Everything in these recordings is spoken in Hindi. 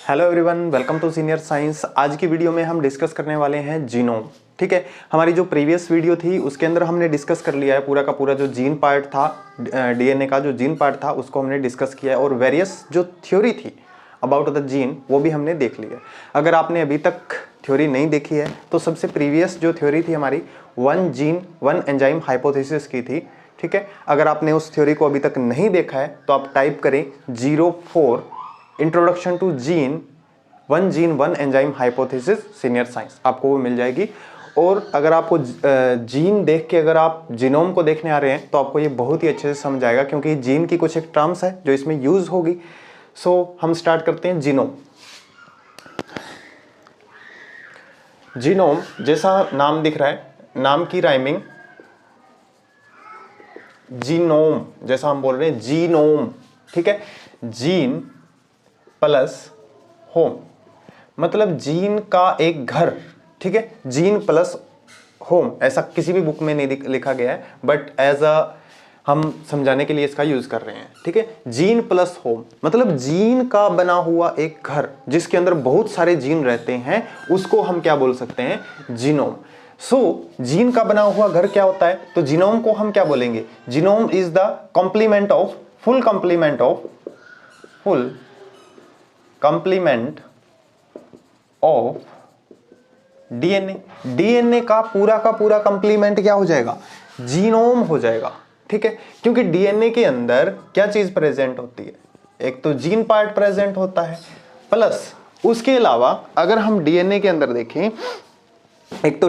Hello everyone, welcome to senior science. आज की वीडियो में हम डिस्कस करने वाले हैं जीनोम। ठीक है, हमारी जो प्रीवियस वीडियो थी उसके अंदर हमने डिस्कस कर लिया है पूरा का पूरा जो जीन पार्ट था, डीएनए का जो जीन पार्ट था उसको हमने डिस्कस किया है और वेरियस जो थ्योरी थी अबाउट द जीन वो भी हमने देख ली है। अगर आपने अभी तक थ्योरी नहीं देखी है तो सबसे प्रीवियस जो थ्योरी थी हमारी one gene one enzyme hypothesis की थी। ठीक है, अगर आपने उस थ्योरी को अभी तक नहीं देखा है तो आप टाइप करें 04 introduction to gene one enzyme hypothesis senior science, आपको वो मिल जाएगी। और अगर आपको जीन देख के अगर आप जीनोम को देखने आ रहे हैं तो आपको ये बहुत ही अच्छे से समझ आएगा, क्योंकि जीन की कुछ एक टर्म्स है जो इसमें यूज होगी। सो हम स्टार्ट करते हैं जीनोम। जीनोम जैसा नाम दिख रहा है, नाम की राइमिंग जीनोम, जैसा हम बोल रहे हैं जीनोम। ठीक है, जीन प्लस होम मतलब जीन का एक घर। ठीक है, जीन प्लस होम ऐसा किसी भी बुक में नहीं लिखा गया है, बट एज अ हम समझाने के लिए इसका यूज कर रहे हैं। ठीक है, जीन प्लस होम मतलब जीन का बना हुआ एक घर जिसके अंदर बहुत सारे जीन रहते हैं, उसको हम क्या बोल सकते हैं? जीनोम। सो जीन का बना हुआ घर क्या होता है? तो जीनोम को हम क्या बोलेंगे? Genome is the complement of full complement of DNA. DNA का पूरा कंप्लीमेंट क्या हो जाएगा? जीनोम हो जाएगा। ठीक है, क्योंकि डीएनए के अंदर क्या चीज प्रेजेंट होती है? एक तो जीन पार्ट प्रेजेंट होता है, प्लस उसके अलावा अगर हम डीएनए के अंदर देखें, एक तो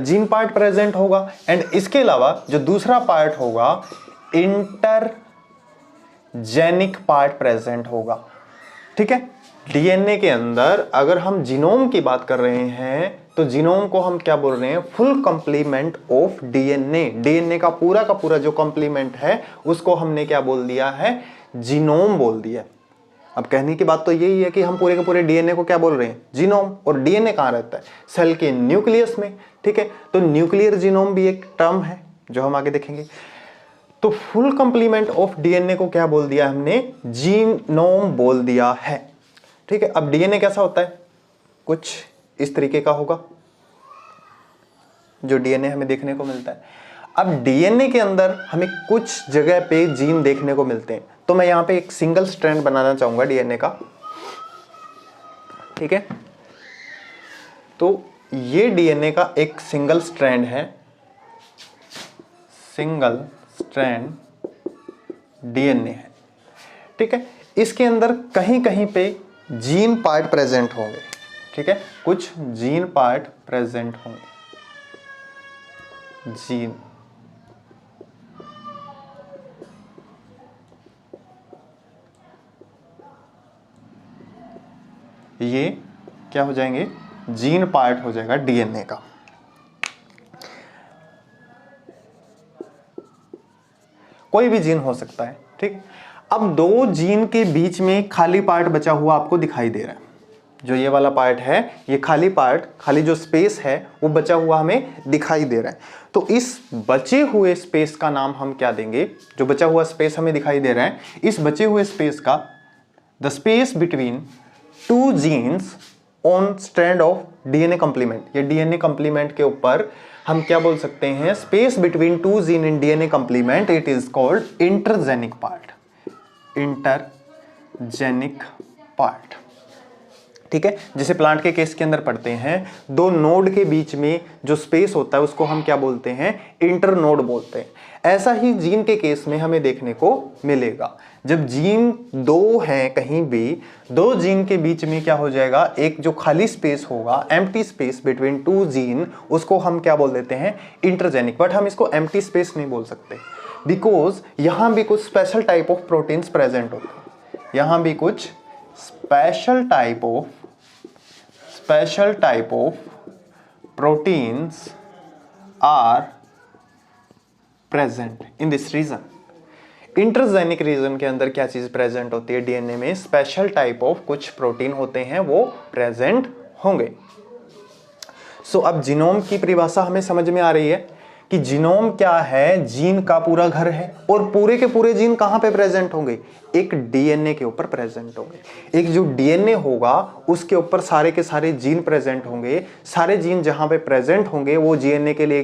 जीन पार्ट प्रेजेंट होगा एंड इसके अलावा जो दूसरा पार्ट होगा इंटरजेनिक पार्ट प्रेजेंट होगा। ठीक है, डीएनए के अंदर अगर हम जीनोम की बात कर रहे हैं तो जीनोम को हम क्या बोल रहे हैं? Full complement of DNA. DNA का पूरा जो कंप्लीमेंट है उसको हमने क्या बोल दिया है? जीनोम बोल दिया। अब कहने की बात तो यही है कि हम पूरे के पूरे डीएनए को क्या बोल रहे हैं? जीनोम। और डीएनए कहां रहता है? सेल के न्यूक्लियस में। ठीक है, तो न्यूक्लियर जीनोम भी एक टर्म है जो हम आगे देखेंगे। तो फुल कंप्लीमेंट ऑफ डीएनए को क्या बोल दिया हमने? जीनोम बोल दिया है। ठीक है, अब डीएनए कैसा होता है? कुछ इस तरीके का होगा जो डीएनए हमें देखने को मिलता है। अब डीएनए के अंदर हमें कुछ जगह पे जीन देखने को मिलते हैं, तो मैं यहां पे एक सिंगल स्ट्रैंड बनाना चाहूंगा डीएनए का। ठीक है, तो ये डीएनए का एक सिंगल स्ट्रैंड है, सिंगल स्ट्रैंड डीएनए है। ठीक है, इसके अंदर कहीं कहीं पे जीन पार्ट प्रेजेंट होंगे। ठीक है, कुछ जीन पार्ट प्रेजेंट होंगे। जीन ये क्या हो जाएंगे? जीन पार्ट हो जाएगा डीएनए का। कोई भी जीन हो सकता है। ठीक, अब दो जीन के बीच में खाली पार्ट बचा हुआ आपको दिखाई दे रहा है। जो ये वाला पार्ट है, ये खाली पार्ट, खाली जो स्पेस है वो बचा हुआ हमें दिखाई दे रहा है। तो इस बचे हुए स्पेस का नाम हम क्या देंगे? जो बचा हुआ स्पेस हमें दिखाई दे रहा है, इस बचे हुए स्पेस का the space between two genes on strand of DNA complement. ये डीएनए कंप्लीमेंट के ऊपर हम क्या बोल सकते हैं? Space between two gene in DNA complement, it is called intergenic part. Intergenic part. ठीक है, जैसे प्लांट के केस के अंदर पढ़ते हैं, दो नोड के बीच में जो स्पेस होता है उसको हम क्या बोलते हैं? इंटरनोड बोलते हैं। ऐसा ही जीन के केस में हमें देखने को मिलेगा। जब जीन दो हैं, कहीं भी दो जीन के बीच में क्या हो जाएगा? एक जो खाली स्पेस होगा, empty space between two gene, उसको हम क्या बोल देते हैं? इंटरजेनिक। बट हम इसको एम्प्टी स्पेस नहीं बोल सकते, बिकॉज यहां भी कुछ special type of proteins present होते हैं। यहां भी कुछ special type of proteins are present in this region. Intergenic region के अंदर क्या चीज प्रेजेंट होती है? डीएनए में स्पेशल टाइप ऑफ कुछ प्रोटीन होते हैं, वो प्रेजेंट होंगे। सो अब जीनोम की परिभाषा हमें समझ में आ रही है कि जीनोम क्या है, जीन का पूरा घर है और पूरे के पूरे जीन कहां पे प्रेजेंट होंगे, एक डीएनए के ऊपर प्रेजेंट होंगे। एक जो डीएनए होगा उसके ऊपर सारे के सारे जीन प्रेजेंट होंगे। सारे जीन जहां पे प्रेजेंट होंगे वो जीन के लिए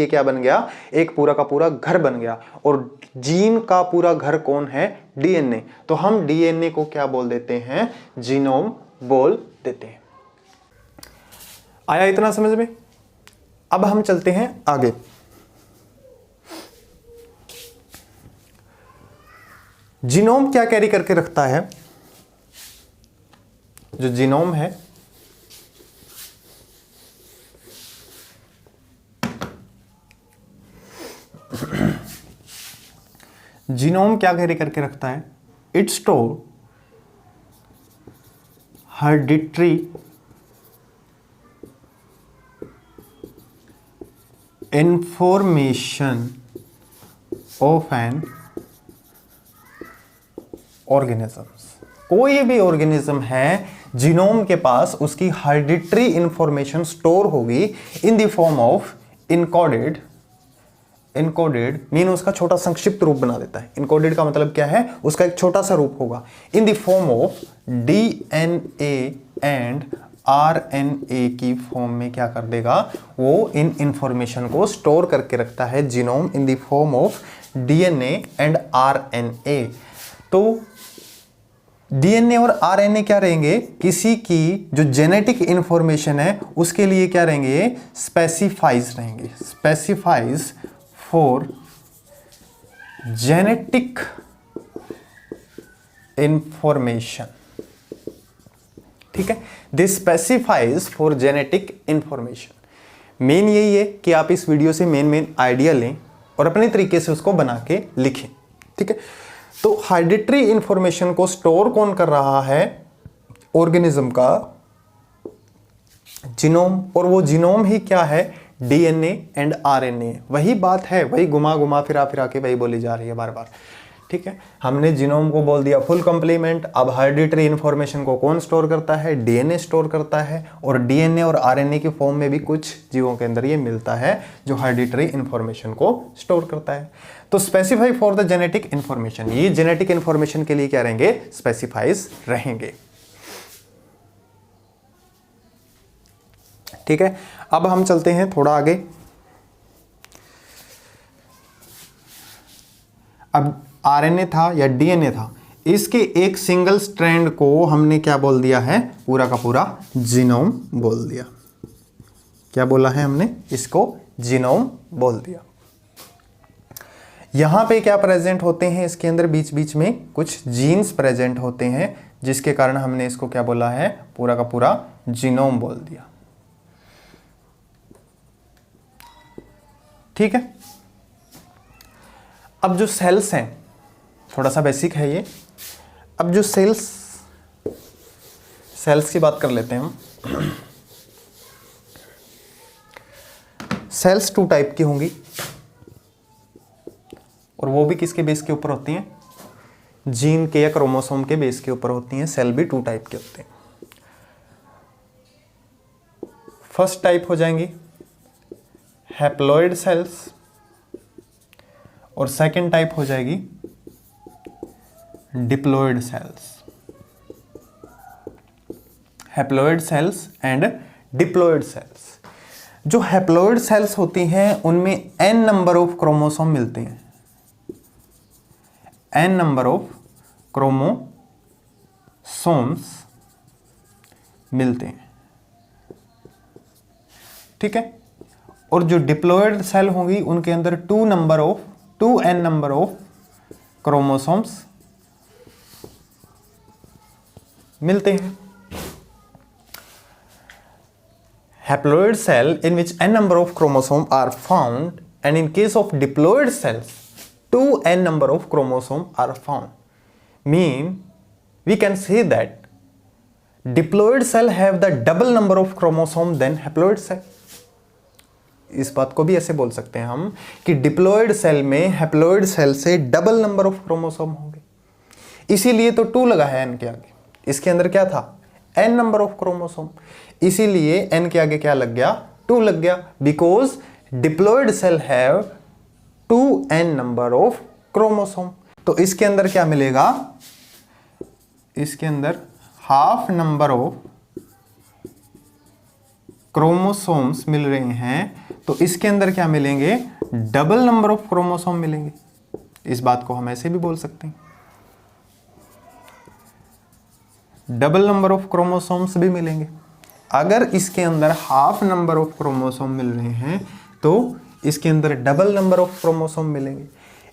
क्या बन गया, एक पूरा का पूरा घर बन गया। और जीन का पूरा घर कौन है, डीएनए। तो हम डीएनए को क्या बोल देते हैं, जीनोम बोल देते हैं। आया इतना समझ में? अब हम चलते हैं आगे। जीनोम क्या कैरी करके रखता है, जो जीनोम है जीनोम क्या कैरी करके रखता है, it store hereditary information of N organisms. कोई भी ऑर्गेनिज्म है जीनोम के पास उसकी हेरिडिटरी इंफॉर्मेशन स्टोर होगी in the form of encoded mean उसका छोटा संक्षिप्त रूप बना देता है। इनकोडेड का मतलब क्या है, उसका एक छोटा सा रूप होगा। In the form of DNA and RNA की फॉर्म में क्या कर देगा, वो इन इंफॉर्मेशन को स्टोर करके रखता है genome in the form of DNA and RNA. तो डीएनए और आरएनए क्या रहेंगे, किसी की जो जेनेटिक इंफॉर्मेशन है उसके लिए क्या रहेंगे, स्पेसिफाइज रहेंगे। स्पेसिफाइज फॉर जेनेटिक इंफॉर्मेशन, ठीक है। This specifies for genetic information. Main यही है कि आप इस वीडियो से मेन आइडिया लें और अपने तरीके से उसको बना के लिखें, ठीक है। तो हेरिडिटरी इंफॉर्मेशन को स्टोर कौन कर रहा है, ऑर्गेनिज्म का जीनोम। और वो जीनोम ही क्या है, डीएनए एंड आरएनए। वही बात है, वही घुमा फिरा के वही बोली जा रही है बार बार, ठीक है। हमने जीनोम को बोल दिया फुल कंप्लीमेंट। अब हेरिडिटरी इंफॉर्मेशन को कौन स्टोर करता है, डीएनए स्टोर करता है। और डीएनए और आरएनए की फॉर्म में भी कुछ जीवों के अंदर ये मिलता है जो हेरिडिटरी इंफॉर्मेशन को स्टोर करता है। तो specify for the genetic information, ये जेनेटिक इंफॉर्मेशन के लिए क्या रहेंगे, स्पेसिफाइज रहेंगे, ठीक है। अब हम चलते हैं थोड़ा आगे। अब आरएनए था या डीएनए था, इसके एक सिंगल स्ट्रैंड को हमने क्या बोल दिया है, पूरा का पूरा जीनोम बोल दिया। क्या बोला है हमने, इसको जीनोम बोल दिया। यहां पे क्या प्रेजेंट होते हैं, इसके अंदर बीच बीच में कुछ जीन्स प्रेजेंट होते हैं, जिसके कारण हमने इसको क्या बोला है, पूरा का पूरा जीनोम बोल दिया, ठीक है। अब जो सेल्स हैं, थोड़ा सा बेसिक है ये। अब जो सेल्स की बात कर लेते हैं हम। सेल्स 2 टाइप की होंगी और वो भी किसके बेस के ऊपर होती हैं, जीन के या क्रोमोसोम के बेस के ऊपर होती हैं। सेल भी 2 टाइप के होते हैं। फर्स्ट टाइप हो जाएंगी हैप्लॉइड सेल्स और सेकंड टाइप हो जाएगी diploid sales. Haploid cells and diploid sales. जो हैप्लॉइड सेल्स होती हैं उनमें n नंबर ऑफ क्रोमोसोम मिलते हैं, n नंबर ऑफ क्रोमोसोम्स मिलते हैं, ठीक है। और जो डिप्लॉइड सेल होंगी उनके अंदर 2n नंबर ऑफ क्रोमोसोम्स मिलते हैं। Haploid cell in which n number of chromosomes are found, and in case of diploid cells 2n number of chromosomes are found. Mean we can say that diploid cell have the double number of chromosomes than haploid cell. इस बात को भी ऐसे बोल सकते हैं हम कि डिप्लॉइड सेल में हैप्लॉइड सेल से डबल नंबर ऑफ क्रोमोसोम होंगे, इसीलिए तो 2 लगा है n के आगे। इसके अंदर क्या था, n नंबर ऑफ क्रोमोसोम, इसीलिए n के आगे क्या लग गया, 2 लग गया। Because diploid cell have 2n number of chromosome. तो इसके अंदर क्या मिलेगा, इसके अंदर हाफ नंबर ऑफ क्रोमोसोम्स मिल रहे हैं, तो इसके अंदर क्या मिलेंगे, डबल नंबर ऑफ क्रोमोसोम मिलेंगे। इस बात को हम ऐसे भी बोल सकते हैं, डबल नंबर ऑफ क्रोमोसोम्स भी मिलेंगे। अगर इसके अंदर हाफ नंबर ऑफ क्रोमोसोम मिल रहे हैं तो इसके अंदर डबल नंबर ऑफ क्रोमोसोम मिलेंगे।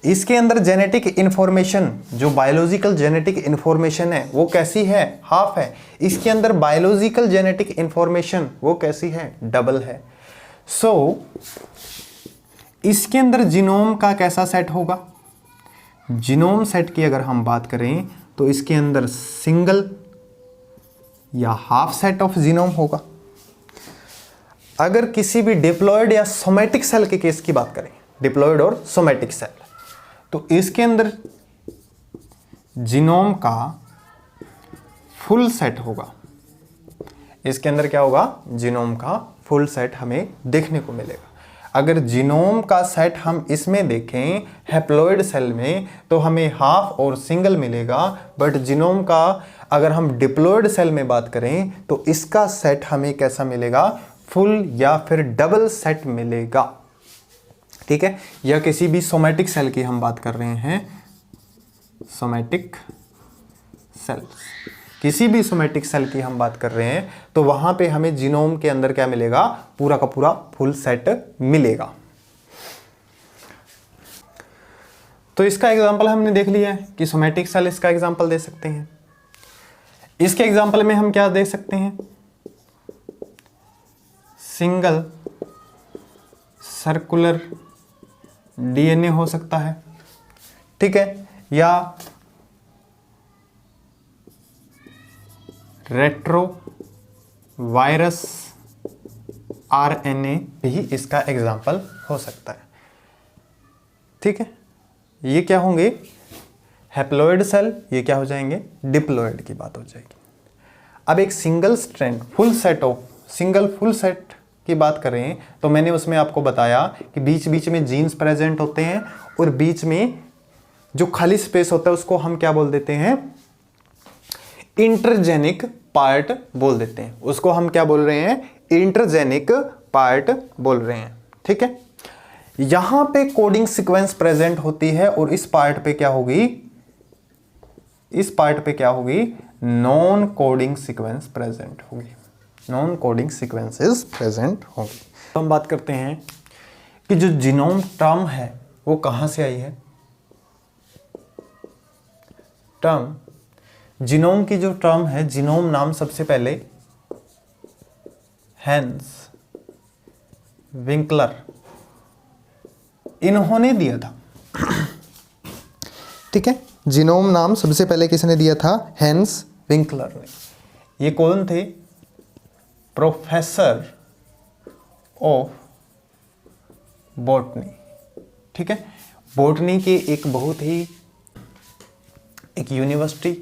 इसके अंदर जेनेटिक इंफॉर्मेशन, जो बायोलॉजिकल जेनेटिक इंफॉर्मेशन है वो कैसी है, हाफ है। इसके अंदर बायोलॉजिकल जेनेटिक इंफॉर्मेशन वो कैसी है, डबल है। सो इसके अंदर जीनोम का कैसा सेट होगा, जीनोम सेट की अगर हम बात करें तो इसके अंदर सिंगल या हाफ सेट ऑफ जीनोम होगा। अगर किसी भी डिप्लॉयड या सोमैटिक सेल के केस की बात करें, डिप्लॉयड और सोमैटिक सेल, तो इसके अंदर जीनोम का फुल सेट होगा। इसके अंदर क्या होगा, जीनोम का फुल सेट हमें देखने को मिलेगा। अगर जीनोम का सेट हम इसमें देखें हैप्लॉयड सेल में तो हमें हाफ और सिंगल मिलेगा, बट जीनोम का अगर हम डिप्लॉयड सेल में बात करें तो इसका सेट हमें कैसा मिलेगा, फुल या फिर डबल सेट मिलेगा। ठीक है, या किसी भी सोमैटिक सेल की हम बात कर रहे हैं, सोमैटिक सेल, किसी भी सोमैटिक सेल की हम बात कर रहे हैं तो वहां पे हमें जीनोम के अंदर क्या मिलेगा, पूरा का पूरा फुल सेट मिलेगा। तो इसका एग्जांपल हमने देख लिया है कि सोमैटिक सेल इसका एग्जांपल दे सकते हैं। इसके एग्जांपल में हम क्या दे सकते हैं, सिंगल सर्कुलर डीएनए हो सकता है, ठीक है, या रेट्रो वायरस आरएनए भी इसका एग्जाम्पल हो सकता है। ठीक है, ये क्या होंगे, हैप्लॉयड सेल, ये क्या हो जाएंगे, डिप्लॉयड की बात हो जाएगी। अब एक single strand full set of single full set की बात करें तो मैंने उसमें आपको बताया कि बीच बीच में जीन्स प्रेजेंट होते हैं और बीच में जो खाली स्पेस होता है उसको हम क्या बोल देते हैं, इंटरजेनिक पार्ट बोल देते हैं। उसको हम क्या बोल रहे हैं, इंटरजेनिक पार्ट बोल रहे हैं। ठीक है, यहां पे कोडिंग सीक्वेंस प्रेजेंट होती है और इस पार्ट पे क्या होगी, इस पार्ट पे क्या होगी, नॉन कोडिंग सीक्वेंस प्रेजेंट होगी, नॉन कोडिंग सीक्वेंसेस प्रेजेंट होंगी। तो हम बात करते हैं कि जो जीनोम टर्म है वो कहां से आई है। टर्म, जीनोम की जो टर्म है, जीनोम नाम सबसे पहले हैंस विंकलर इन्होंने दिया था। ठीक है, जीनोम नाम सबसे पहले किसने दिया था, हैंस विंकलर ने। ये कौन थे, प्रोफेसर ऑफ बॉटनी। ठीक है, बॉटनी की एक बहुत ही एक यूनिवर्सिटी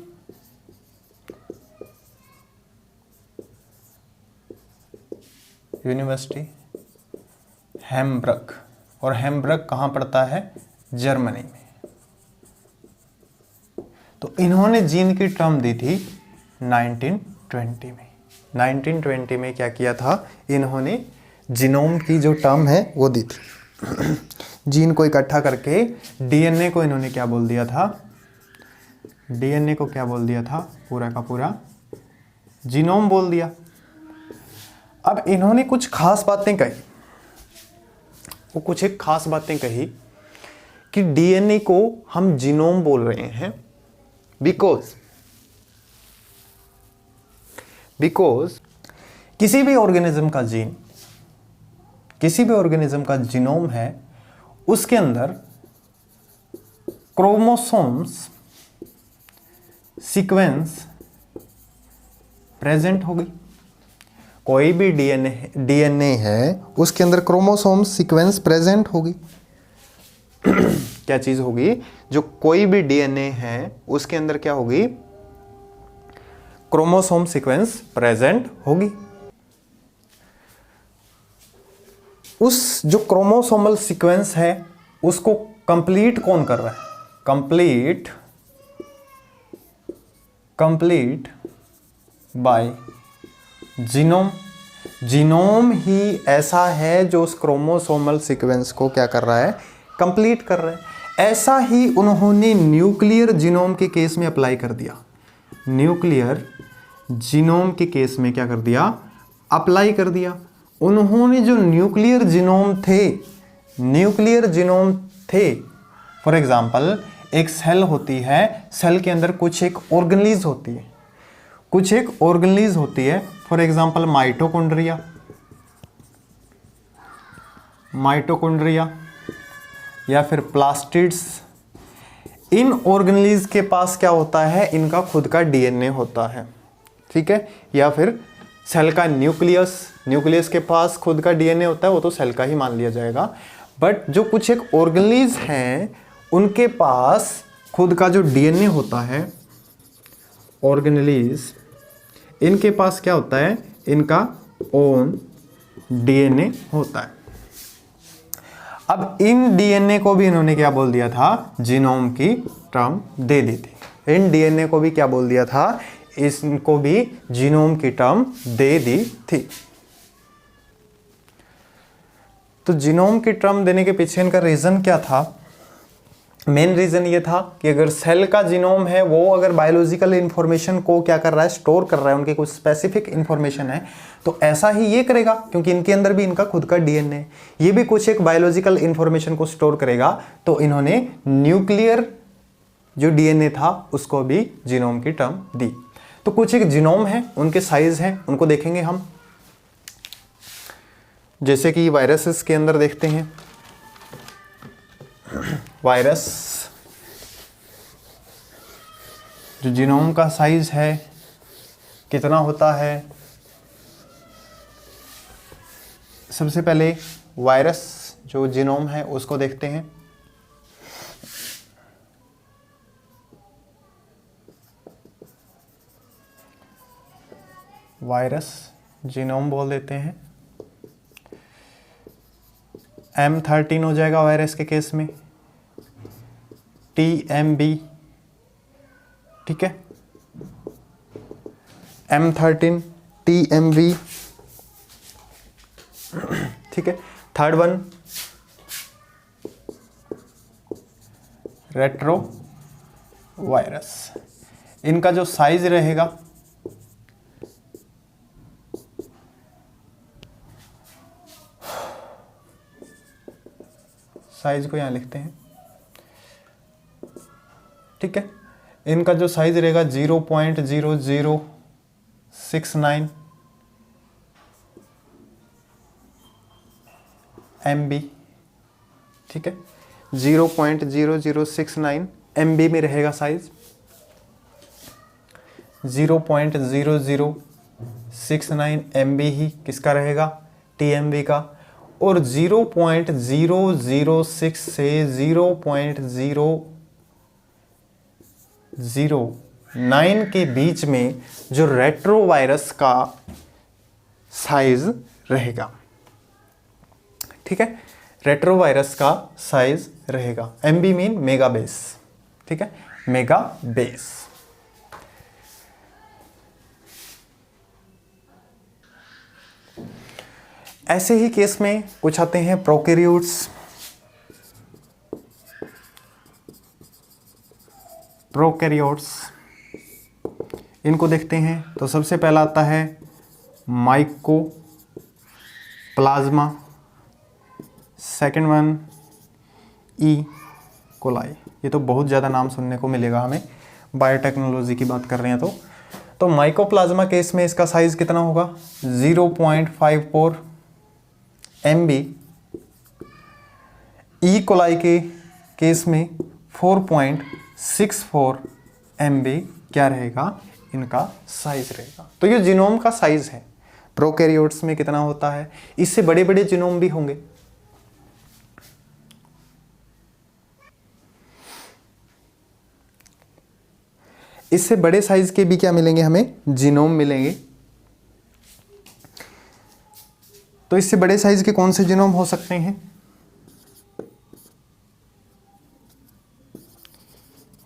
हैम्बर्ग, और हैम्बर्ग कहाँ पड़ता है, जर्मनी में। तो इन्होंने जीन की टर्म दी थी 1920 में। 1920 में क्या किया था, इन्होंने जीनोम की जो टर्म है वो दी थी। जीन को इकट्ठा करके डीएनए को इन्होंने क्या बोल दिया था, डीएनए को क्या बोल दिया था, पूरा का पूरा जीनोम बोल दिया। अब इन्होंने कुछ खास बातें कही, वो कुछ एक खास बातें कही कि डीएनए को हम जीनोम बोल रहे हैं बिकॉज किसी भी ऑर्गेनिज्म का जीन, किसी भी ऑर्गेनिज्म का जीनोम है, उसके अंदर क्रोमोसोम्स सीक्वेंस प्रेजेंट होगी। कोई भी डीएनए है उसके अंदर क्रोमोसोम सीक्वेंस प्रेजेंट होगी। क्या चीज होगी, जो कोई भी डीएनए है उसके अंदर क्या होगी, क्रोमोसोम सीक्वेंस प्रेजेंट होगी। उस जो क्रोमोसोमल सीक्वेंस है उसको कंप्लीट कौन कर रहा है? Complete bye genome. जीनोम ही ऐसा है जो उस क्रोमोसोमल सीक्वेंस को क्या कर रहा है? कंप्लीट कर रहा है। ऐसा ही उन्होंने न्यूक्लियर जीनोम के केस में अप्लाई कर दिया। न्यूक्लियर जीनोम के केस में क्या कर दिया? अप्लाई कर दिया। उन्होंने जो न्यूक्लियर जीनोम थे, फॉर एग्जाम्पल एक सेल होती है, सेल के अंदर कुछ एक ऑर्गेनेलिज होती है, फॉर एग्जाम्पल माइटोकॉन्ड्रिया या फिर प्लास्टिड्स। इन ऑर्गेनेलिज के पास क्या होता है? इनका खुद का डीएनए होता है, ठीक है। या फिर सेल का न्यूक्लियस के पास खुद का डीएनए होता है, वो तो सेल का ही मान लिया जाएगा। बट जो कुछ एक ऑर्गेनेलिज हैं उनके पास खुद का जो डीएनए होता है, ऑर्गेनेलिज, इनके पास क्या होता है? इनका ओन डीएनए होता है। अब इन डीएनए को भी इन्होंने क्या बोल दिया था? जीनोम की टर्म दे दी थी। इन डीएनए को भी क्या बोल दिया था? इसको भी जीनोम की टर्म दे दी थी। तो जीनोम की टर्म देने के पीछे इनका रीजन क्या था? मेन रीजन ये था कि अगर सेल का जीनोम है, वो अगर बायोलॉजिकल इंफॉर्मेशन को क्या कर रहा है? स्टोर कर रहा है, उनके कुछ स्पेसिफिक इंफॉर्मेशन है, तो ऐसा ही ये करेगा, क्योंकि इनके अंदर भी इनका खुद का डीएनए है, ये भी कुछ एक बायोलॉजिकल इंफॉर्मेशन को स्टोर करेगा। तो इन्होंने न्यूक्लियर जो डीएनए था उसको भी जीनोम की टर्म दी। तो कुछ एक जीनोम है, उनके साइज हैं, उनको देखेंगे हम। जैसे कि वायरसेस के अंदर देखते हैं, वायरस जो जीनोम का साइज है कितना होता है? सबसे पहले वायरस जो जीनोम है उसको देखते हैं। वायरस जीनोम बोल देते हैं। M13 हो जाएगा वायरस के केस में, TMB, ठीक है, M13 TMB, ठीक है। Third one retro virus. इनका जो साइज रहेगा, साइज को यहां लिखते हैं, ठीक है। इनका जो साइज रहेगा 0.0069 MB, ठीक है, 0.0069 MB में रहेगा साइज। 0.0069 MB ही किसका रहेगा? TMB का। और 0.006 से 0.009 के बीच में जो रेट्रोवायरस का साइज रहेगा, ठीक है, रेट्रोवायरस का साइज रहेगा। MB मीन मेगा बेस, ठीक है, मेगा बेस। ऐसे ही केस में कुछ आते हैं प्रोकैरियोट्स। इनको देखते हैं तो सबसे पहला आता है mycoplasma, second one E coli. ये तो बहुत ज़्यादा नाम सुनने को मिलेगा हमें, बायोटेक्नोलॉजी की बात कर रहे हैं तो माइकोप्लाज्मा केस में इसका साइज कितना होगा? 0.54 MB। ई कोलाई के केस में 4.64 MB क्या रहेगा? इनका साइज रहेगा। तो ये जीनोम का साइज है। प्रोकैरियोट्स में कितना होता है? इससे बड़े बड़े जीनोम भी होंगे। इससे बड़े साइज के भी क्या मिलेंगे हमें? जीनोम मिलेंगे। तो इससे बड़े साइज के कौन से जीनोम हो सकते हैं?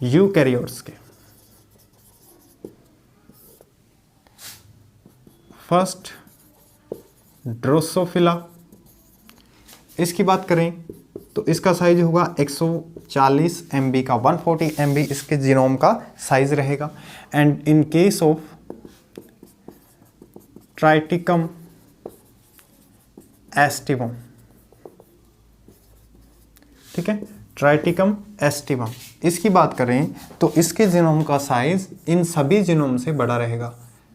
यूकैरियोट्स के। फर्स्ट ड्रोसोफिला, इसकी बात करें तो इसका साइज होगा 140 MB का, 140 MB इसके जीनोम का साइज रहेगा। And in case of Triticum aestivum, ठीक है, ट्राइटिकम एस्टिवम, इसकी बात करें तो इसके जीनोम का साइज इन सभी जीनोम से बड़ा रहेगा,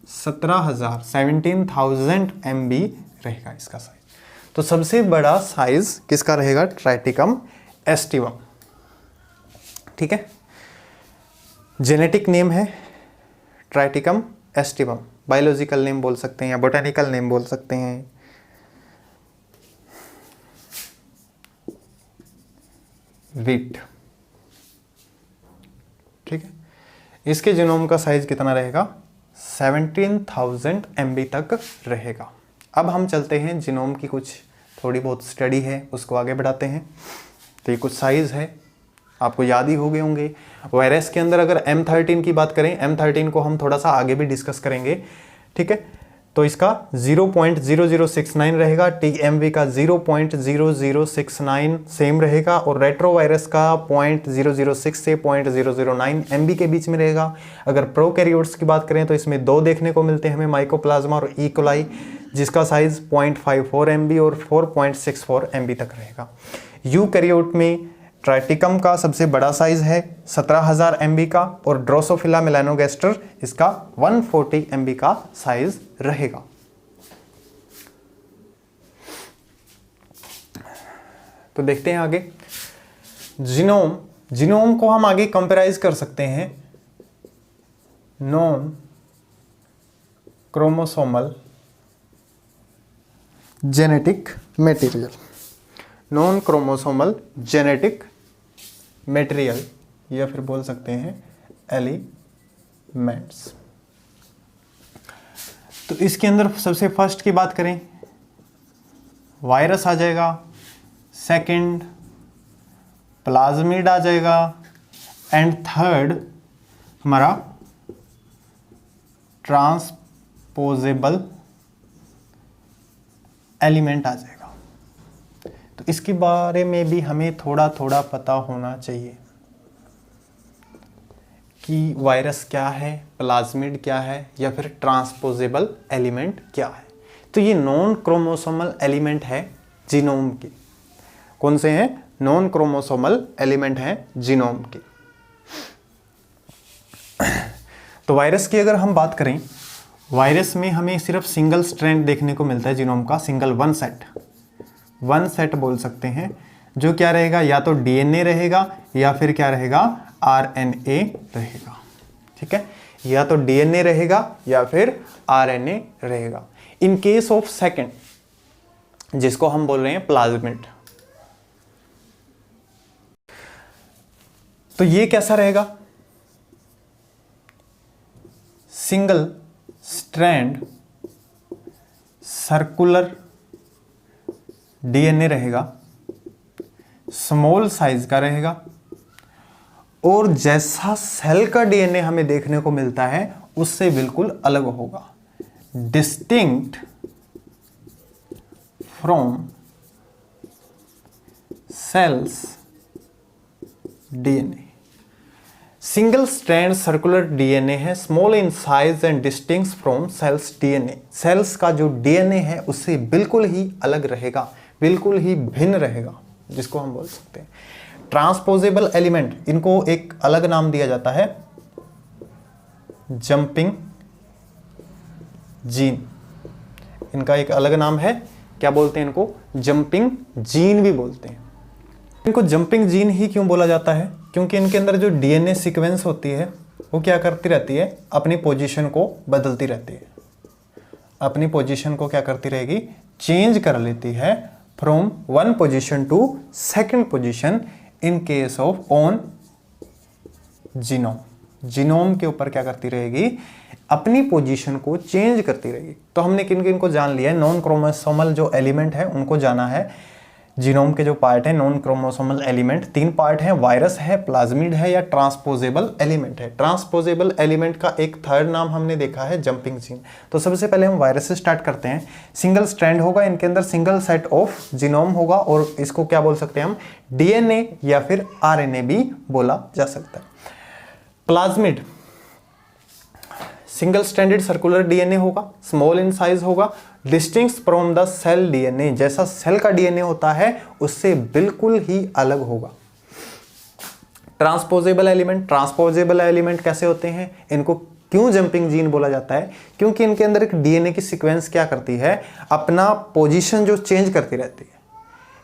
17,000 MB रहेगा इसका साइज। तो सबसे बड़ा साइज किसका रहेगा? ट्राइटिकम एस्टिवम, ठीक है। जेनेटिक नेम है ट्राइटिकम एस्टिवम, बायोलॉजिकल नेम बोल सकते हैं या बोटेनिकल नेम बोल सकते हैं। वीट, ठीक है। इसके जीनोम का साइज कितना रहेगा? 17,000 MB तक रहेगा। अब हम चलते हैं जीनोम की कुछ थोड़ी बहुत स्टडी है उसको आगे बढ़ाते हैं। तो ये कुछ साइज है, आपको याद ही हो गए होंगे। वायरस के अंदर अगर M13 की बात करें, M13 को हम थोड़ा सा आगे भी डिस्कस करेंगे, ठीक है। तो इसका 0.0069 रहेगा, TMV का 0.0069 सेम रहेगा, और रेट्रो वायरस का 0.006 से 0.009 MB के बीच में रहेगा। अगर प्रोकैरियोट्स की बात करें तो इसमें दो देखने को मिलते हैं हमें, माइकोप्लाज्मा और ई कोलाई, जिसका साइज 0.54 MB और 4.64 MB तक रहेगा। यूकैरियोट में ट्राइटिकम का सबसे बड़ा साइज है 17,000 MB का, और ड्रोसोफिला मेलानोगैस्टर इसका 140 MB का साइज रहेगा। तो देखते हैं आगे जीनोम। जीनोम को हम आगे कंपेराइज कर सकते हैं non chromosomal genetic material, non chromosomal genetic material, या फिर बोल सकते हैं एलिमेंट्स। तो इसके अंदर सबसे फर्स्ट की बात करें, वायरस आ जाएगा, सेकंड प्लाज्मिड आ जाएगा, एंड थर्ड हमारा ट्रांसपोजेबल एलिमेंट आ जाएगा। तो इसके बारे में भी हमें थोड़ा थोड़ा पता होना चाहिए कि वायरस क्या है, प्लाज्मिड क्या है, या फिर ट्रांसपोजेबल एलिमेंट क्या है। तो ये नॉन क्रोमोसोमल एलिमेंट है जीनोम के। कौन से हैं? नॉन क्रोमोसोमल एलिमेंट हैं जीनोम के। तो वायरस की अगर हम बात करें, वायरस में हमें सिर्फ सिंगल स्ट्रैंड देखने को मिलता है जीनोम का, सिंगल वन सेट बोल सकते हैं, जो क्या रहेगा, या तो DNA रहेगा या फिर क्या रहेगा, RNA रहेगा, ठीक है। या तो DNA रहेगा या फिर RNA रहेगा। इन केस ऑफ सेकंड, जिसको हम बोल रहे हैं प्लाज्मिड, तो ये कैसा रहेगा? सिंगल स्ट्रैंड सर्कुलर DNA रहेगा, स्मॉल साइज का रहेगा, और जैसा सेल का DNA हमें देखने को मिलता है उससे बिल्कुल अलग होगा, distinct from cells DNA। Single strand circular DNA है, small in size and distinct from cells DNA। Cells का जो DNA है उससे बिल्कुल ही अलग रहेगा, बिल्कुल ही भिन्न रहेगा, जिसको हम बोल सकते हैं ट्रांसपोजेबल एलिमेंट। इनको एक अलग नाम दिया जाता है जंपिंग जीन। इनका एक अलग नाम है, क्या बोलते हैं इनको? जंपिंग जीन भी बोलते हैं। इनको जंपिंग जीन ही क्यों बोला जाता है? क्योंकि इनके अंदर जो DNA सीक्वेंस होती है वो क्या करती रहती है, अपनी पोजीशन को बदलती रहती है, अपनी पोजीशन को क्या करती रहेगी, चेंज कर लेती है from one position to second position in case of on genome. Genome के ऊपर क्या करती रहेगी, अपनी पोजीशन को चेंज करती रहेगी। तो हमने किन किन को जान लिया है, नॉन क्रोमोसोमल जो एलिमेंट है उनको जाना है। जीनोम के जो पार्ट है नॉन क्रोमोसोमल एलिमेंट, 3 पार्ट है, वायरस है, प्लाज्मिड है या ट्रांसपोजेबल एलिमेंट है। ट्रांसपोजेबल एलिमेंट का एक थर्ड नाम हमने देखा है जंपिंग जीन। तो सबसे पहले हम वायरस से स्टार्ट करते हैं। सिंगल स्ट्रैंड होगा, इनके अंदर सिंगल सेट ऑफ जीनोम होगा और इसको क्या बोल सकते हैं हम, डीएनए या फिर आरएनए भी बोला जा सकता है। Plasmid single stranded circular DNA होगा, स्मॉल इन साइज होगा, distinct from the cell DNA, जैसा सेल का डीएनए होता है उससे बिल्कुल ही अलग होगा। ट्रांसपोजेबल एलिमेंट कैसे होते हैं, इनको क्यों जंपिंग जीन बोला जाता है, क्योंकि इनके अंदर एक डीएनए की सीक्वेंस क्या करती है, अपना पोजीशन जो चेंज करती रहती है,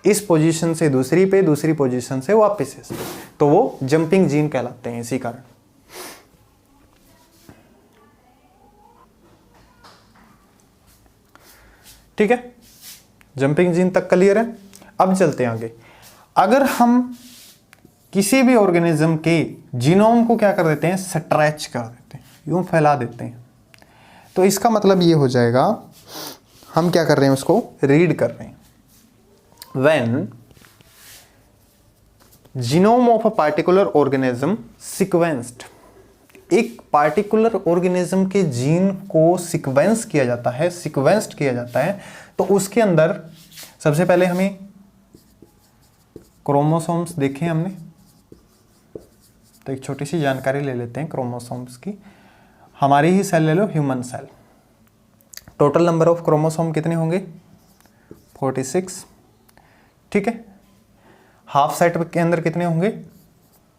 इस पोजीशन से दूसरी पे, दूसरी पोजीशन से वापस से, तो वो जंपिंग जीन कहलाते हैं इसी कारण। ठीक है, जंपिंग जीन तक क्लियर है। अब चलते हैं आगे। अगर हम किसी भी ऑर्गेनिज्म के जीनोम को क्या कर देते हैं, स्ट्रेच कर देते हैं, यूं फैला देते हैं, तो इसका मतलब ये हो जाएगा हम क्या कर रहे हैं, उसको रीड कर रहे हैं। When genome of a particular organism sequenced, एक पार्टिकुलर ऑर्गेनिज्म के जीन को सीक्वेंस किया जाता है, सीक्वेंस्ड किया जाता है, तो उसके अंदर सबसे पहले हमें क्रोमोसोम्स देखे हमने, तो एक छोटी सी जानकारी ले लेते हैं क्रोमोसोम्स की। हमारी ही सेल ले लो, human cell. Total number of chromosome कितने होंगे, 46। ठीक है, हाफ सेट के अंदर कितने होंगे,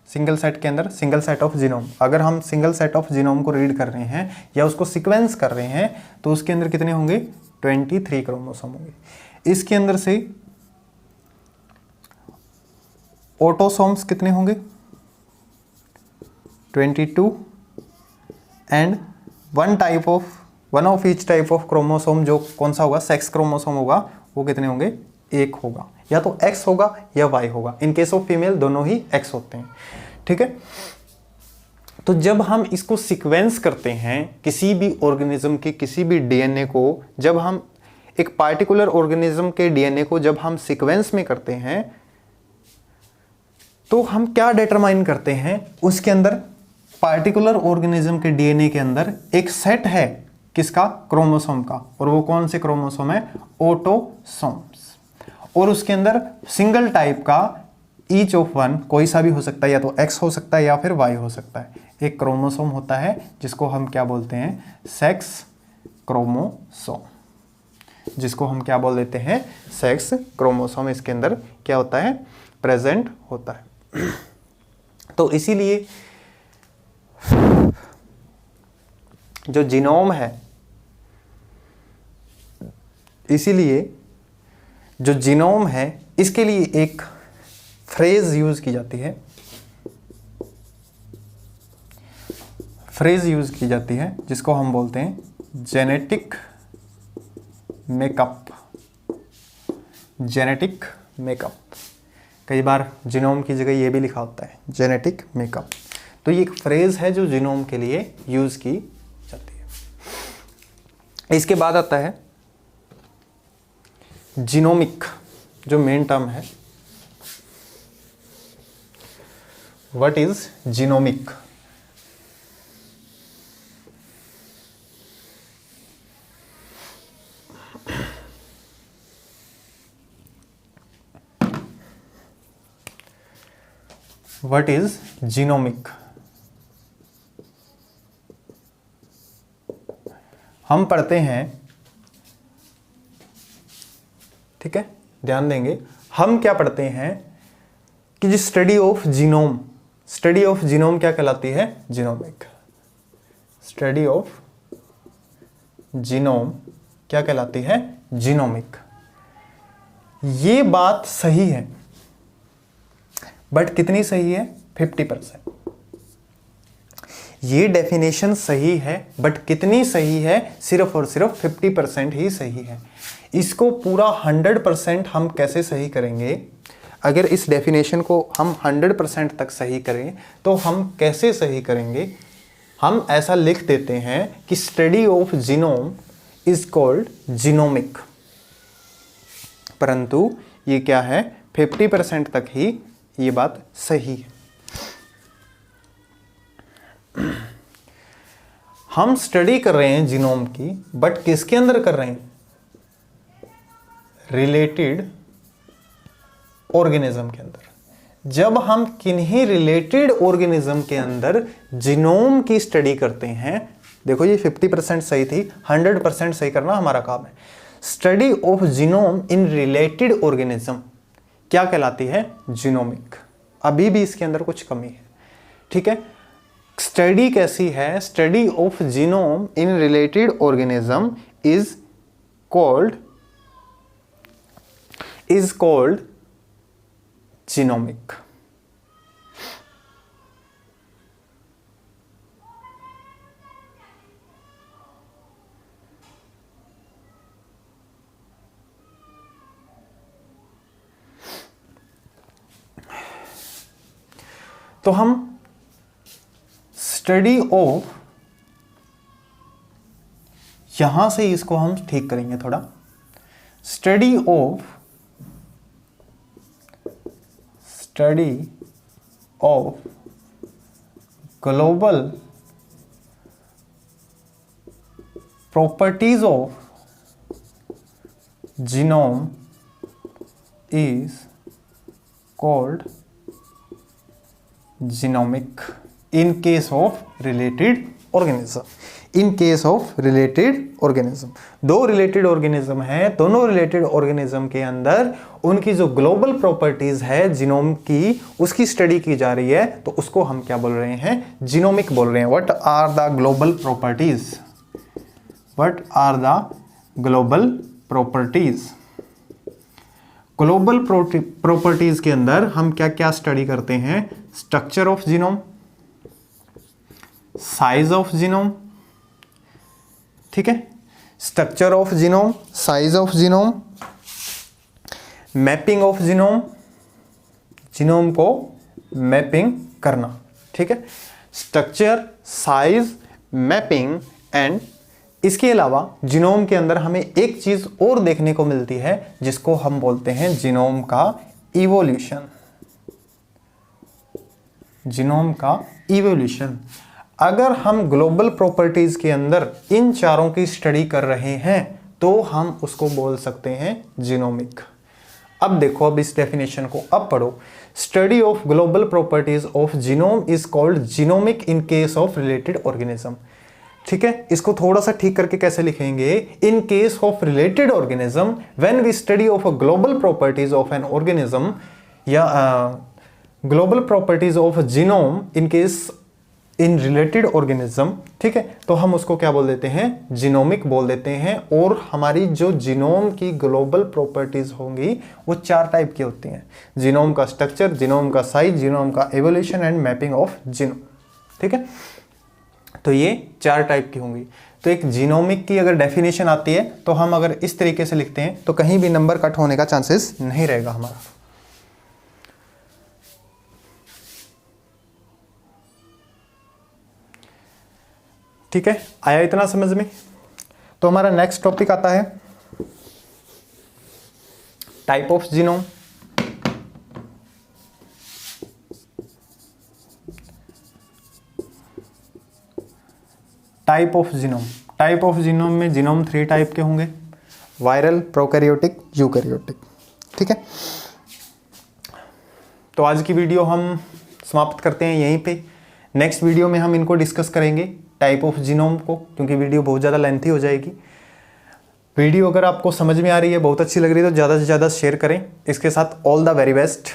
सिंगल सेट के अंदर, सिंगल सेट ऑफ जीनोम, अगर हम सिंगल सेट ऑफ जीनोम को रीड कर रहे हैं या उसको सीक्वेंस कर रहे हैं तो उसके अंदर कितने होंगे, 23 क्रोमोसोम होंगे। इसके अंदर से ऑटोसोम्स कितने होंगे, 22 and one of each type of chromosome, जो कौन सा होगा, सेक्स क्रोमोसोम होगा, वो कितने होंगे, 1 होगा, या तो X होगा या Y होगा। इन केस ऑफ फीमेल दोनों ही X होते हैं। ठीक है, तो जब हम इसको सीक्वेंस करते हैं किसी भी ऑर्गेनिज्म के किसी भी डीएनए को, जब हम एक पार्टिकुलर ऑर्गेनिज्म के डीएनए को जब हम सीक्वेंस में करते हैं तो हम क्या डिटरमाइन करते हैं, उसके अंदर पार्टिकुलर ऑर्गेनिज्म के डीएनए के अंदर एक सेट है किसका, क्रोमोसोम का, और वो कौन से क्रोमोसोम है, ऑटोसोम्स, और उसके अंदर सिंगल टाइप का ईच ऑफ वन, कोई सा भी हो सकता है, या तो X हो सकता है या फिर Y हो सकता है, एक क्रोमोसोम होता है जिसको हम क्या बोलते हैं, सेक्स क्रोमोसोम, जिसको हम क्या बोल देते हैं, सेक्स क्रोमोसोम। इसके अंदर क्या होता है, प्रेजेंट होता है। तो इसीलिए जो जीनोम है, इसीलिए जो जीनोम है इसके लिए एक फ्रेज यूज की जाती है, फ्रेज यूज की जाती है जिसको हम बोलते हैं जेनेटिक मेकअप। जेनेटिक मेकअप, कई बार जीनोम की जगह ये भी लिखा होता है जेनेटिक मेकअप। तो ये एक फ्रेज है जो जीनोम के लिए यूज की जाती है। इसके बाद आता है जीनोमिक, जो मेन टर्म है। What is genomic? What is genomic? हम पढ़ते हैं, ठीक है, ध्यान देंगे, हम क्या पढ़ते हैं कि जो study of genome, study of genome क्या कहलाती है, जीनोमिक। स्टडी ऑफ जीनोम क्या कहलाती है, जीनोमिक। ये बात सही है, बट कितनी सही है, 50%। ये डेफिनेशन सही है, बट कितनी सही है, सिर्फ और सिर्फ 50% ही सही है। इसको पूरा 100% हम कैसे सही करेंगे? अगर इस डेफिनेशन को हम 100% तक सही करें तो हम कैसे सही करेंगे, हम ऐसा लिख देते हैं कि study of genome is called genomic, परंतु ये क्या है, 50% तक ही ये बात सही है। हम स्टडी कर रहे हैं जीनोम की, बट किसके अंदर कर रहे हैं, रिलेटेड ऑर्गेनिज्म के अंदर। जब हम किन्हीं रिलेटेड ऑर्गेनिज्म के अंदर जीनोम की स्टडी करते हैं, देखो ये 50% सही थी, 100% सही करना हमारा काम है। Study of genome in related organism क्या कहलाती है, जीनोमिक। अभी भी इसके अंदर कुछ कमी है, ठीक है। स्टडी कैसी है, study of genome in related organism is called genomic. तो हम स्टडी ऑफ, यहां से इसको हम ठीक करेंगे थोड़ा, study of global properties of genome is called genomic in case of related organism. In case of related organism, दो रिलेटेड ऑर्गेनिज्म है, दोनों रिलेटेड ऑर्गेनिज्म के अंदर उनकी जो ग्लोबल प्रॉपर्टीज है जीनोम की, उसकी स्टडी की जा रही है, तो उसको हम क्या बोल रहे हैं, जीनोमिक बोल रहे हैं। What are the global properties, what are the global properties. Global properties के अंदर हम क्या क्या स्टडी करते हैं, structure of genome, size of genome, ठीक है, structure of genome, size of genome, mapping of genome, genome को मैपिंग करना, ठीक है, स्ट्रक्चर, साइज, मैपिंग। एंड इसके अलावा जीनोम के अंदर हमें एक चीज और देखने को मिलती है जिसको हम बोलते हैं जीनोम का इवोल्यूशन। जीनोम का इवोल्यूशन, अगर हम ग्लोबल प्रॉपर्टीज के अंदर इन चारों की स्टडी कर रहे हैं तो हम उसको बोल सकते हैं जीनोमिक। अब देखो, अब इस डेफिनेशन को अब पढ़ो, study of global properties of genome is called genomic in case of related organism. ठीक है, इसको थोड़ा सा ठीक करके कैसे लिखेंगे, in case of related organism when we study of a global properties of an organism, या global properties of genome in case in related organism, ठीक है, तो हम उसको क्या बोल देते हैं, जीनोमिक बोल देते हैं। और हमारी जो जीनोम की ग्लोबल प्रॉपर्टीज होंगी वो 4 टाइप की होती हैं, जीनोम का स्ट्रक्चर, जीनोम का साइज, जीनोम का evolution and mapping of genome, ठीक है। तो ये 4 टाइप की होंगी। तो एक जीनोमिक की अगर डेफिनेशन आती है तो हम अगर इस तरीके से लिखते हैं तो कहीं भी नंबर कट होने का चांसेस नहीं रहेगा हमारा। ठीक है, आया इतना समझ में। तो हमारा नेक्स्ट टॉपिक आता है type of genome. Type of genome, type of genome में जीनोम 3 टाइप के होंगे, वायरल, प्रोकैरियोटिक, यूकैरियोटिक, ठीक है। तो आज की वीडियो हम समाप्त करते हैं यहीं पे। नेक्स्ट वीडियो में हम इनको डिस्कस करेंगे, टाइप ऑफ जीनोम को, क्योंकि वीडियो बहुत ज़्यादा लेंथी हो जाएगी। वीडियो अगर आपको समझ में आ रही है, बहुत अच्छी लग रही है, तो ज़्यादा से ज़्यादा शेयर करें। इसके साथ ऑल द वेरी बेस्ट।